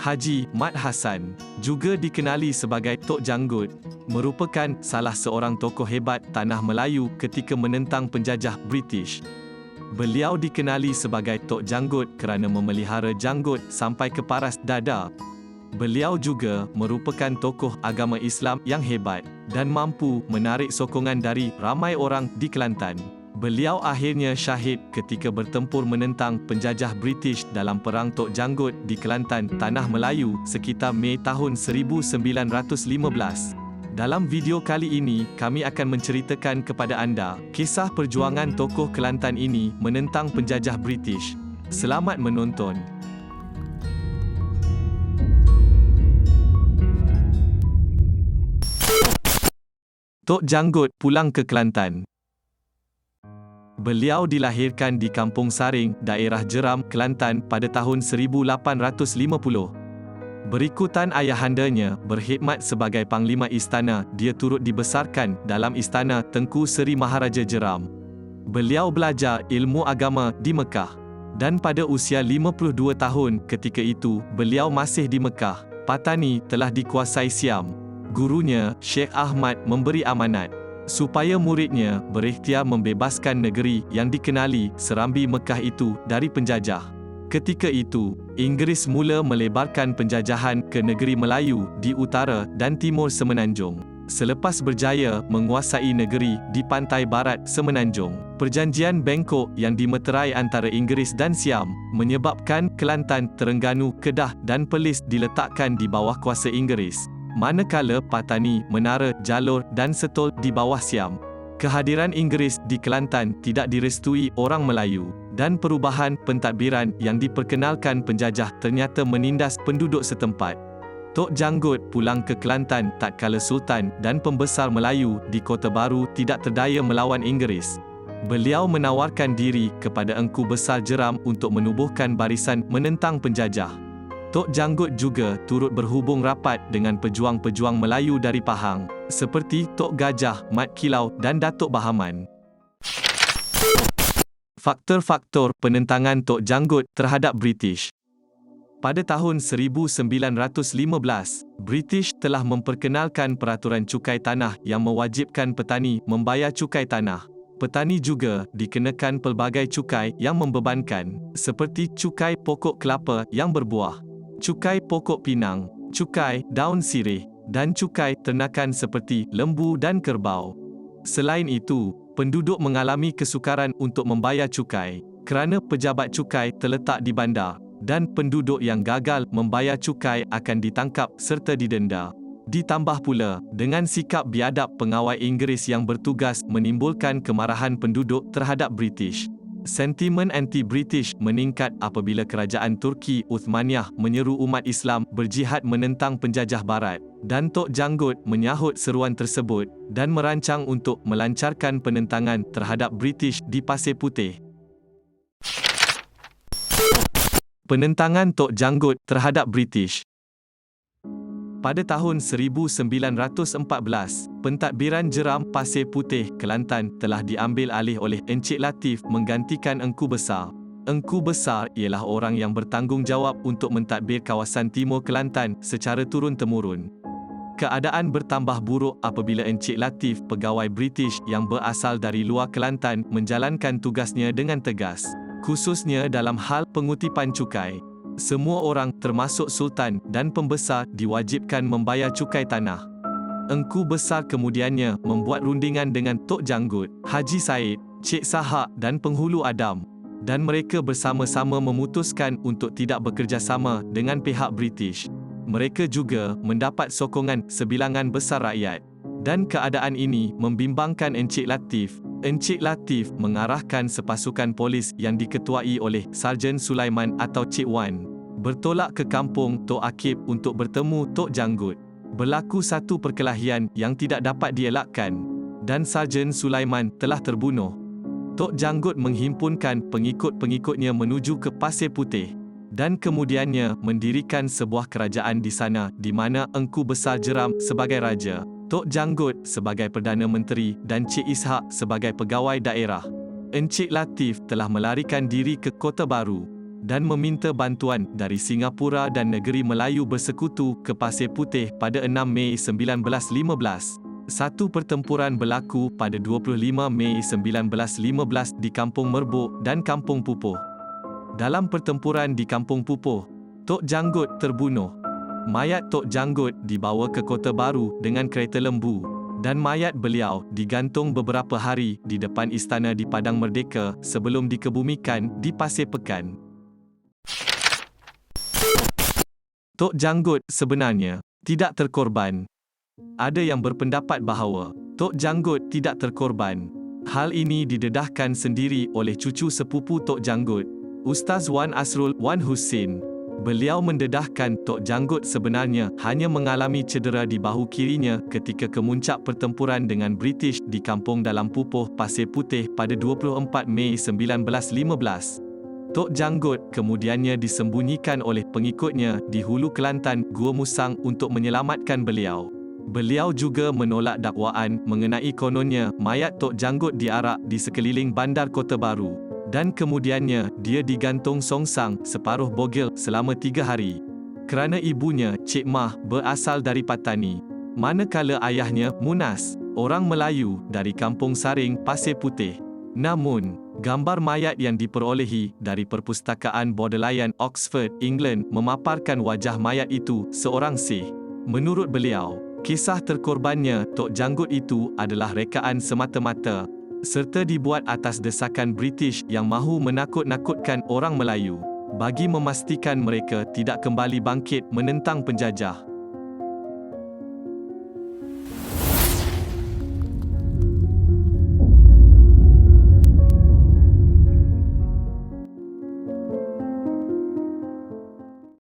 Haji Mat Hassan, juga dikenali sebagai Tok Janggut, merupakan salah seorang tokoh hebat tanah Melayu ketika menentang penjajah British. Beliau dikenali sebagai Tok Janggut kerana memelihara janggut sampai ke paras dada. Beliau juga merupakan tokoh agama Islam yang hebat dan mampu menarik sokongan dari ramai orang di Kelantan. Beliau akhirnya syahid ketika bertempur menentang penjajah British dalam Perang Tok Janggut di Kelantan, Tanah Melayu sekitar Mei tahun 1915. Dalam video kali ini, kami akan menceritakan kepada anda kisah perjuangan tokoh Kelantan ini menentang penjajah British. Selamat menonton. Tok Janggut pulang ke Kelantan. Beliau dilahirkan di Kampung Saring, daerah Jeram, Kelantan pada tahun 1850. Berikutan ayahandanya berkhidmat sebagai Panglima Istana, dia turut dibesarkan dalam Istana Tengku Seri Maharaja Jeram. Beliau belajar ilmu agama di Mekah. Dan pada usia 52 tahun ketika itu, beliau masih di Mekah. Patani telah dikuasai Siam. Gurunya, Syekh Ahmad, memberi amanat supaya muridnya berikhtiar membebaskan negeri yang dikenali Serambi Mekah itu dari penjajah. Ketika itu, Inggeris mula melebarkan penjajahan ke negeri Melayu di utara dan timur Semenanjung. Selepas berjaya menguasai negeri di pantai barat Semenanjung, Perjanjian Bangkok yang dimeterai antara Inggeris dan Siam menyebabkan Kelantan, Terengganu, Kedah dan Perlis diletakkan di bawah kuasa Inggeris. Manakala Patani, Menara, Jalor dan Setol di bawah Siam. Kehadiran Inggeris di Kelantan tidak direstui orang Melayu, dan perubahan pentadbiran yang diperkenalkan penjajah ternyata menindas penduduk setempat. Tok Janggut pulang ke Kelantan tatkala Sultan dan pembesar Melayu di Kota Baru tidak terdaya melawan Inggeris. Beliau menawarkan diri kepada Engku Besar Jeram untuk menubuhkan barisan menentang penjajah. Tok Janggut juga turut berhubung rapat dengan pejuang-pejuang Melayu dari Pahang, seperti Tok Gajah, Mat Kilau dan Datuk Bahaman. Faktor-faktor penentangan Tok Janggut terhadap British. Pada tahun 1915, British telah memperkenalkan peraturan cukai tanah yang mewajibkan petani membayar cukai tanah. Petani juga dikenakan pelbagai cukai yang membebankan, seperti cukai pokok kelapa yang berbuah, cukai pokok pinang, cukai daun sirih, dan cukai ternakan seperti lembu dan kerbau. Selain itu, penduduk mengalami kesukaran untuk membayar cukai, kerana pejabat cukai terletak di bandar, dan penduduk yang gagal membayar cukai akan ditangkap serta didenda. Ditambah pula, dengan sikap biadab pengawal Inggeris yang bertugas menimbulkan kemarahan penduduk terhadap British. Sentimen anti-British meningkat apabila kerajaan Turki Uthmaniyah menyeru umat Islam berjihad menentang penjajah barat, dan Tok Janggut menyahut seruan tersebut dan merancang untuk melancarkan penentangan terhadap British di Pasir Putih. Penentangan Tok Janggut terhadap British. Pada tahun 1914, pentadbiran Jeram Pasir Putih, Kelantan telah diambil alih oleh Encik Latif menggantikan Engku Besar. Engku Besar ialah orang yang bertanggungjawab untuk mentadbir kawasan timur Kelantan secara turun-temurun. Keadaan bertambah buruk apabila Encik Latif, pegawai British yang berasal dari luar Kelantan, menjalankan tugasnya dengan tegas, khususnya dalam hal pengutipan cukai. Semua orang, termasuk Sultan dan pembesar, diwajibkan membayar cukai tanah. Engku Besar kemudiannya membuat rundingan dengan Tok Janggut, Haji Said, Cik Sahak dan Penghulu Adam, dan mereka bersama-sama memutuskan untuk tidak bekerjasama dengan pihak British. Mereka juga mendapat sokongan sebilangan besar rakyat, dan keadaan ini membimbangkan Encik Latif. Encik Latif mengarahkan sepasukan polis yang diketuai oleh Sarjan Sulaiman atau Cik Wan bertolak ke kampung Tok Akib untuk bertemu Tok Janggut. Berlaku satu perkelahian yang tidak dapat dielakkan, dan Sarjan Sulaiman telah terbunuh. Tok Janggut menghimpunkan pengikut-pengikutnya menuju ke Pasir Putih, dan kemudiannya mendirikan sebuah kerajaan di sana di mana Engku Besar Jeram sebagai raja, Tok Janggut sebagai Perdana Menteri dan Cik Ishak sebagai pegawai daerah. Encik Latif telah melarikan diri ke Kota Baru. dan meminta bantuan dari Singapura dan negeri Melayu Bersekutu ke Pasir Putih pada 6 Mei 1915. Satu pertempuran berlaku pada 25 Mei 1915 di Kampung Merbuk dan Kampung Pupuh. Dalam pertempuran di Kampung Pupuh, Tok Janggut terbunuh. Mayat Tok Janggut dibawa ke Kota Baru dengan kereta lembu, dan mayat beliau digantung beberapa hari di depan istana di Padang Merdeka sebelum dikebumikan di Pasir Pekan. Tok Janggut sebenarnya tidak terkorban. Ada yang berpendapat bahawa Tok Janggut tidak terkorban. Hal ini didedahkan sendiri oleh cucu sepupu Tok Janggut, Ustaz Wan Asrul Wan Husin. Beliau mendedahkan Tok Janggut sebenarnya hanya mengalami cedera di bahu kirinya ketika kemuncak pertempuran dengan British di Kampung Dalam Pupuh, Pasir Putih pada 24 Mei 1915. Tok Janggut kemudiannya disembunyikan oleh pengikutnya di Hulu Kelantan, Gua Musang untuk menyelamatkan beliau. Beliau juga menolak dakwaan mengenai kononnya mayat Tok Janggut diarak di sekeliling bandar Kota Baru, dan kemudiannya dia digantung songsang separuh bogil selama 3 hari. Kerana ibunya, Cik Mah, berasal dari Patani, manakala ayahnya, Munas, orang Melayu dari Kampung Saring, Pasir Putih. Namun, gambar mayat yang diperolehi dari Perpustakaan Bodleian, Oxford, England memaparkan wajah mayat itu seorang Sikh. Menurut beliau, kisah terkorbannya Tok Janggut itu adalah rekaan semata-mata, serta dibuat atas desakan British yang mahu menakut-nakutkan orang Melayu, bagi memastikan mereka tidak kembali bangkit menentang penjajah.